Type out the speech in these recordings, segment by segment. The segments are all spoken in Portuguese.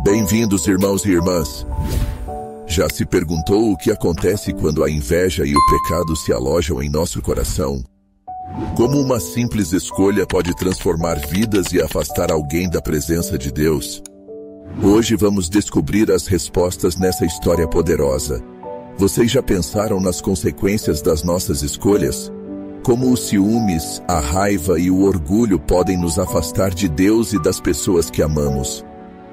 Bem-vindos, irmãos e irmãs. Já se perguntou o que acontece quando a inveja e o pecado se alojam em nosso coração? Como uma simples escolha pode transformar vidas e afastar alguém da presença de Deus? Hoje vamos descobrir as respostas nessa história poderosa. Vocês já pensaram nas consequências das nossas escolhas? Como os ciúmes, a raiva e o orgulho podem nos afastar de Deus e das pessoas que amamos?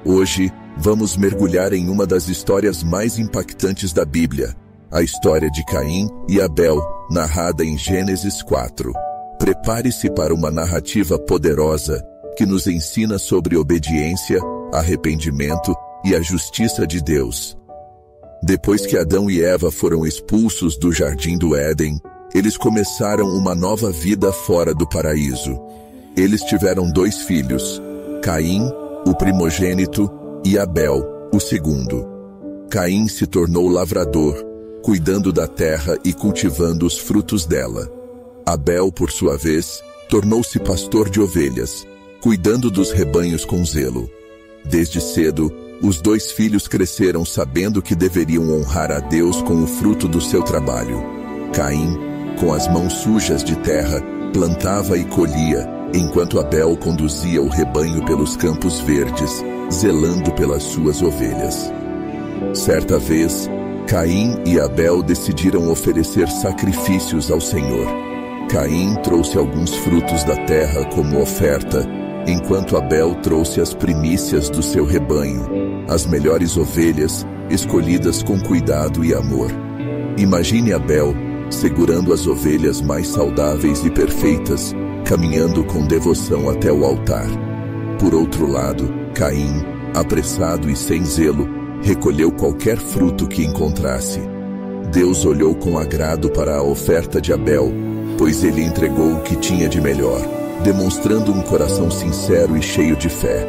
Hoje, vamos mergulhar em uma das histórias mais impactantes da Bíblia, a história de Caim e Abel, narrada em Gênesis 4. Prepare-se para uma narrativa poderosa que nos ensina sobre obediência, arrependimento e a justiça de Deus. Depois que Adão e Eva foram expulsos do Jardim do Éden, eles começaram uma nova vida fora do paraíso. Eles tiveram 2 filhos, Caim, o primogênito, e Abel, o segundo. Caim se tornou lavrador, cuidando da terra e cultivando os frutos dela. Abel, por sua vez, tornou-se pastor de ovelhas, cuidando dos rebanhos com zelo. Desde cedo, os 2 filhos cresceram sabendo que deveriam honrar a Deus com o fruto do seu trabalho. Caim, com as mãos sujas de terra, plantava e colhia, enquanto Abel conduzia o rebanho pelos campos verdes, zelando pelas suas ovelhas. Certa vez, Caim e Abel decidiram oferecer sacrifícios ao Senhor. Caim trouxe alguns frutos da terra como oferta, enquanto Abel trouxe as primícias do seu rebanho, as melhores ovelhas, escolhidas com cuidado e amor. Imagine Abel segurando as ovelhas mais saudáveis e perfeitas, caminhando com devoção até o altar. Por outro lado, Caim, apressado e sem zelo, recolheu qualquer fruto que encontrasse. Deus olhou com agrado para a oferta de Abel, pois ele entregou o que tinha de melhor, demonstrando um coração sincero e cheio de fé.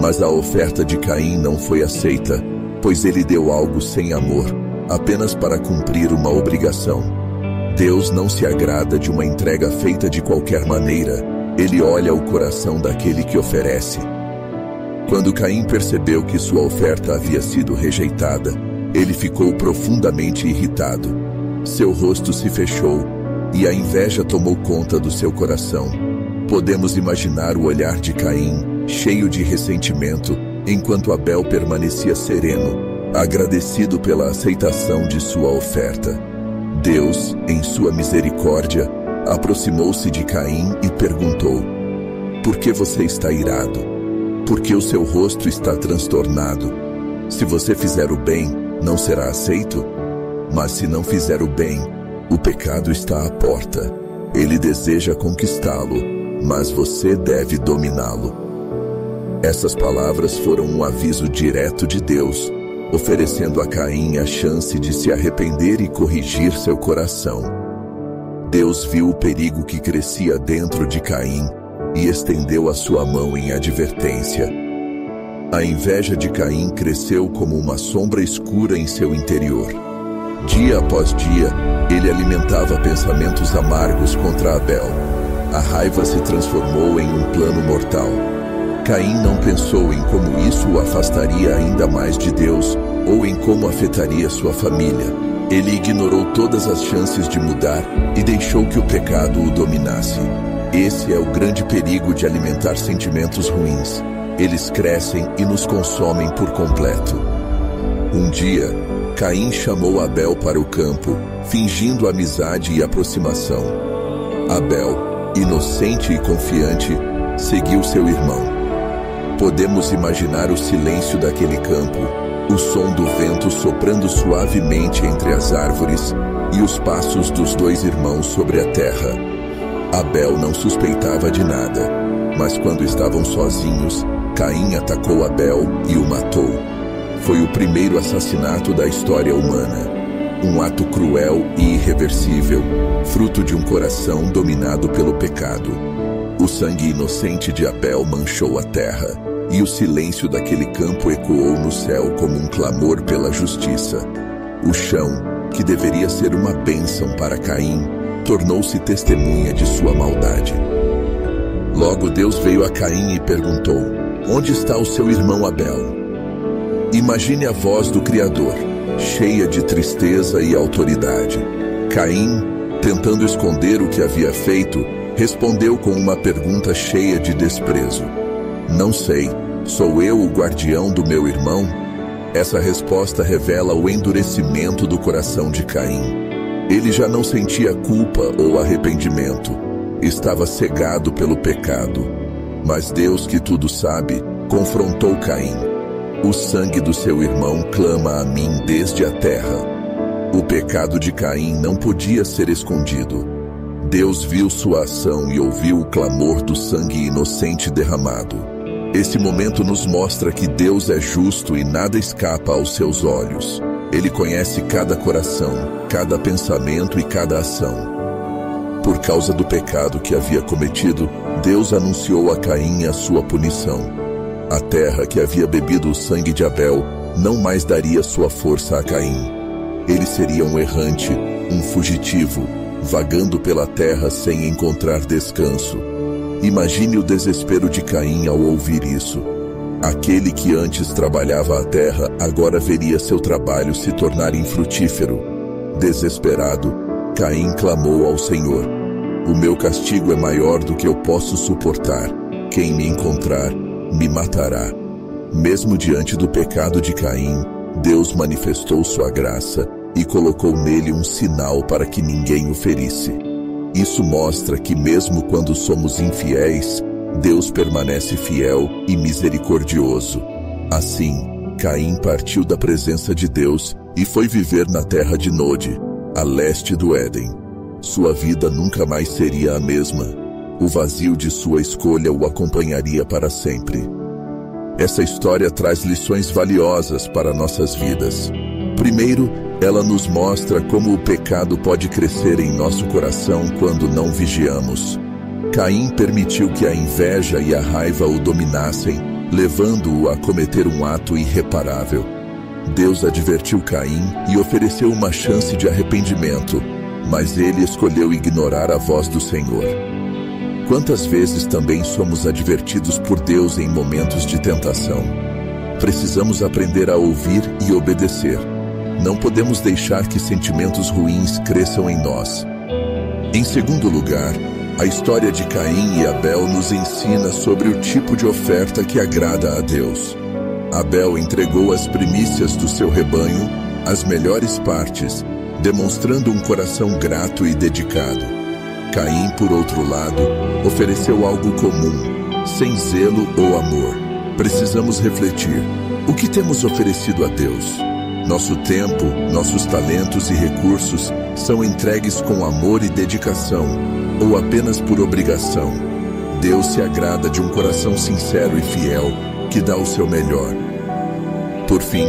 Mas a oferta de Caim não foi aceita, pois ele deu algo sem amor, apenas para cumprir uma obrigação. Deus não se agrada de uma entrega feita de qualquer maneira, ele olha o coração daquele que oferece. Quando Caim percebeu que sua oferta havia sido rejeitada, ele ficou profundamente irritado. Seu rosto se fechou e a inveja tomou conta do seu coração. Podemos imaginar o olhar de Caim, cheio de ressentimento, enquanto Abel permanecia sereno, agradecido pela aceitação de sua oferta. Deus, em sua misericórdia, aproximou-se de Caim e perguntou: "Por que você está irado? Por que o seu rosto está transtornado? Se você fizer o bem, não será aceito? Mas se não fizer o bem, o pecado está à porta. Ele deseja conquistá-lo, mas você deve dominá-lo." Essas palavras foram um aviso direto de Deus, oferecendo a Caim a chance de se arrepender e corrigir seu coração. Deus viu o perigo que crescia dentro de Caim e estendeu a sua mão em advertência. A inveja de Caim cresceu como uma sombra escura em seu interior. Dia após dia, ele alimentava pensamentos amargos contra Abel. A raiva se transformou em um plano mortal. Caim não pensou em como isso o afastaria ainda mais de Deus ou em como afetaria sua família. Ele ignorou todas as chances de mudar e deixou que o pecado o dominasse. Esse é o grande perigo de alimentar sentimentos ruins. Eles crescem e nos consomem por completo. Um dia, Caim chamou Abel para o campo, fingindo amizade e aproximação. Abel, inocente e confiante, seguiu seu irmão. Podemos imaginar o silêncio daquele campo, o som do vento soprando suavemente entre as árvores e os passos dos 2 irmãos sobre a terra. Abel não suspeitava de nada, mas quando estavam sozinhos, Caim atacou Abel e o matou. Foi o primeiro assassinato da história humana. Um ato cruel e irreversível, fruto de um coração dominado pelo pecado. O sangue inocente de Abel manchou a terra, e o silêncio daquele campo ecoou no céu como um clamor pela justiça. O chão, que deveria ser uma bênção para Caim, tornou-se testemunha de sua maldade. Logo Deus veio a Caim e perguntou: "Onde está o seu irmão Abel?" Imagine a voz do Criador, cheia de tristeza e autoridade. Caim, tentando esconder o que havia feito, respondeu com uma pergunta cheia de desprezo. Não sei, sou eu o guardião do meu irmão? Essa resposta revela o endurecimento do coração de Caim. Ele já não sentia culpa ou arrependimento. Estava cegado pelo pecado. Mas Deus, que tudo sabe, confrontou Caim. O sangue do seu irmão clama a mim desde a terra. O pecado de Caim não podia ser escondido. Deus viu sua ação e ouviu o clamor do sangue inocente derramado. Esse momento nos mostra que Deus é justo e nada escapa aos seus olhos. Ele conhece cada coração, cada pensamento e cada ação. Por causa do pecado que havia cometido, Deus anunciou a Caim a sua punição. A terra que havia bebido o sangue de Abel não mais daria sua força a Caim. Ele seria um errante, um fugitivo, vagando pela terra sem encontrar descanso. Imagine o desespero de Caim ao ouvir isso. Aquele que antes trabalhava a terra, agora veria seu trabalho se tornar infrutífero. Desesperado, Caim clamou ao Senhor: o meu castigo é maior do que eu posso suportar. Quem me encontrar, me matará. Mesmo diante do pecado de Caim, Deus manifestou sua graça e colocou nele um sinal para que ninguém o ferisse. Isso mostra que mesmo quando somos infiéis, Deus permanece fiel e misericordioso. Assim, Caim partiu da presença de Deus e foi viver na terra de Nod, a leste do Éden. Sua vida nunca mais seria a mesma. O vazio de sua escolha o acompanharia para sempre. Essa história traz lições valiosas para nossas vidas. Primeiro, ela nos mostra como o pecado pode crescer em nosso coração quando não vigiamos. Caim permitiu que a inveja e a raiva o dominassem, levando-o a cometer um ato irreparável. Deus advertiu Caim e ofereceu uma chance de arrependimento, mas ele escolheu ignorar a voz do Senhor. Quantas vezes também somos advertidos por Deus em momentos de tentação? Precisamos aprender a ouvir e obedecer. Não podemos deixar que sentimentos ruins cresçam em nós. Em segundo lugar, a história de Caim e Abel nos ensina sobre o tipo de oferta que agrada a Deus. Abel entregou as primícias do seu rebanho, as melhores partes, demonstrando um coração grato e dedicado. Caim, por outro lado, ofereceu algo comum, sem zelo ou amor. Precisamos refletir: o que temos oferecido a Deus? Nosso tempo, nossos talentos e recursos são entregues com amor e dedicação, ou apenas por obrigação? Deus se agrada de um coração sincero e fiel, que dá o seu melhor. Por fim,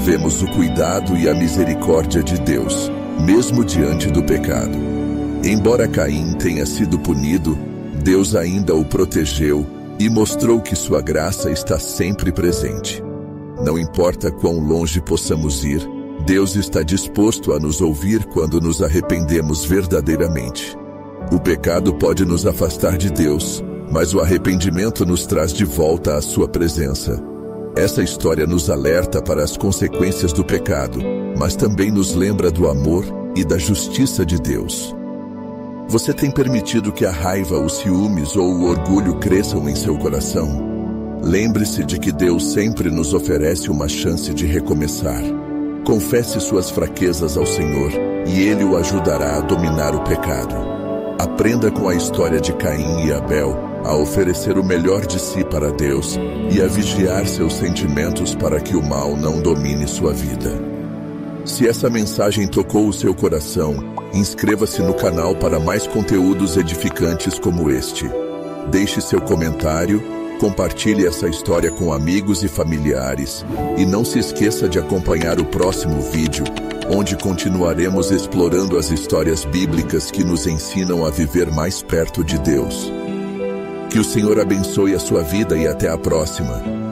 vemos o cuidado e a misericórdia de Deus, mesmo diante do pecado. Embora Caim tenha sido punido, Deus ainda o protegeu e mostrou que sua graça está sempre presente. Não importa quão longe possamos ir, Deus está disposto a nos ouvir quando nos arrependemos verdadeiramente. O pecado pode nos afastar de Deus, mas o arrependimento nos traz de volta à sua presença. Essa história nos alerta para as consequências do pecado, mas também nos lembra do amor e da justiça de Deus. Você tem permitido que a raiva, os ciúmes ou o orgulho cresçam em seu coração? Lembre-se de que Deus sempre nos oferece uma chance de recomeçar. Confesse suas fraquezas ao Senhor e Ele o ajudará a dominar o pecado. Aprenda com a história de Caim e Abel a oferecer o melhor de si para Deus e a vigiar seus sentimentos para que o mal não domine sua vida. Se essa mensagem tocou o seu coração, inscreva-se no canal para mais conteúdos edificantes como este. Deixe seu comentário, compartilhe essa história com amigos e familiares e não se esqueça de acompanhar o próximo vídeo, onde continuaremos explorando as histórias bíblicas que nos ensinam a viver mais perto de Deus. Que o Senhor abençoe a sua vida e até a próxima.